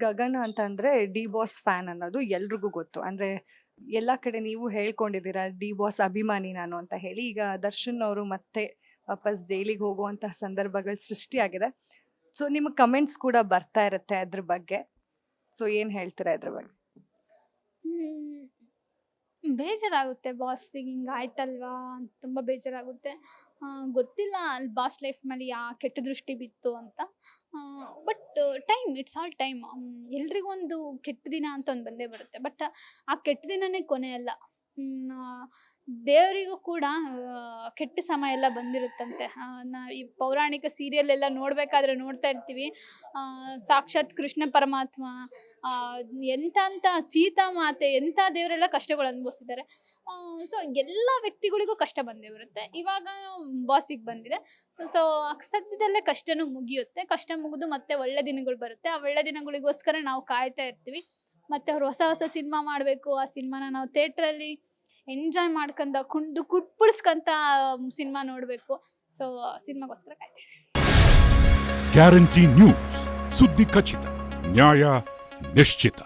ಗಗನ್ ಅಂತಂದ್ರೆ D boss fan ಅನ್ನೋದು ಎಲ್ರಿಗೂ ಗೊತ್ತು. ಅಂದ್ರೆ ಎಲ್ಲಾ ಕಡೆ ನೀವು ಹೇಳ್ಕೊಂಡಿದ್ದೀರಾ ಡಿ ಬಾಸ್ ಅಭಿಮಾನಿ ನಾನು ಅಂತ ಹೇಳಿ. ಈಗ ದರ್ಶನ್ ಅವರು ಮತ್ತೆ ವಾಪಸ್ ಜೈಲಿಗೆ ಹೋಗುವಂತಹ ಸಂದರ್ಭಗಳು ಸೃಷ್ಟಿಯಾಗಿದೆ. ಸೊ ನಿಮ್ಮ ಕಮೆಂಟ್ಸ್ ಕೂಡ ಬರ್ತಾ ಇರುತ್ತೆ ಅದ್ರ ಬಗ್ಗೆ. ಸೊ ಏನ್ ಹೇಳ್ತೀರಾ ಇದ್ರ ಬಗ್ಗೆ? ಹ್ಮ್. ಬೇಜಾರಾಗುತ್ತೆ ಬಾಸ್‌ಗೆ ಹಿಂಗ್ ಆಯ್ತಲ್ವಾ ಅಂತ ತುಂಬಾ ಬೇಜಾರಾಗುತ್ತೆ. ಗೊತ್ತಿಲ್ಲ ಅಲ್ಲಿ ಬಾಸ್ ಲೈಫ್ ಮೇಲೆ ಕೆಟ್ಟ ದೃಷ್ಟಿ ಬಿತ್ತು ಅಂತ. But it's all time. ಎಲ್ರಿಗೊಂದು ಕೆಟ್ಟ ದಿನ ಅಂತ ಒಂದು ಬಂದೇ ಬರುತ್ತೆ. ಬಟ್ ಆ ಕೆಟ್ಟ ದಿನನೇ ಕೊನೆ ಅಲ್ಲ. ದೇವರಿಗೂ ಕೂಡ ಕೆಟ್ಟ ಸಮಯ ಎಲ್ಲ ಬಂದಿರುತ್ತಂತೆ. ಈ ಪೌರಾಣಿಕ ಸೀರಿಯಲ್ ಎಲ್ಲ ನೋಡ್ಬೇಕಾದ್ರೆ ನೋಡ್ತಾ ಇರ್ತೀವಿ. ಸಾಕ್ಷಾತ್ ಕೃಷ್ಣ ಪರಮಾತ್ಮ, ಎಂಥ ಸೀತಾ ಮಾತೆ, ಎಂಥ ದೇವರೆಲ್ಲ ಕಷ್ಟಗಳು ಅನುಭವಿಸ್ತಿದ್ದಾರೆ. ಸೊ ಎಲ್ಲ ವ್ಯಕ್ತಿಗಳಿಗೂ ಕಷ್ಟ ಬಂದೇ ಬರುತ್ತೆ. ಇವಾಗ ಬಾಸಿಗೆ ಬಂದಿದೆ. ಸೊ ಸದ್ಯದಲ್ಲೇ ಕಷ್ಟನೂ ಮುಗಿಯುತ್ತೆ. ಕಷ್ಟ ಮುಗಿದು ಮತ್ತೆ ಒಳ್ಳೆ ದಿನಗಳು ಬರುತ್ತೆ. ಆ ಒಳ್ಳೆ ದಿನಗಳಿಗೋಸ್ಕರ ನಾವು ಕಾಯ್ತಾ ಇರ್ತೀವಿ. ಮತ್ತೆ ಅವ್ರು ಹೊಸ ಸಿನಿಮಾ ಮಾಡಬೇಕು. ಆ ಸಿನಿಮಾನ ನಾವು ಥಿಯೇಟ್ರಲ್ಲಿ ಎಂಜಾಯ್ ಮಾಡ್ಕೊಂಡ ಕುಟ್ಬಿಡಿಸ್ಕೊಂತ ಸಿನಿಮಾ ನೋಡಬೇಕು. ಸೊ ಸಿನಿಮಾಗೋಸ್ಕರ ಕಾಯ್ತಾ ಇದ್ದೀವಿ. ಗ್ಯಾರಂಟಿ ನ್ಯೂಸ್, ಸುದ್ದಿ ಖಚಿತ, ನ್ಯಾಯ ನಿಶ್ಚಿತ.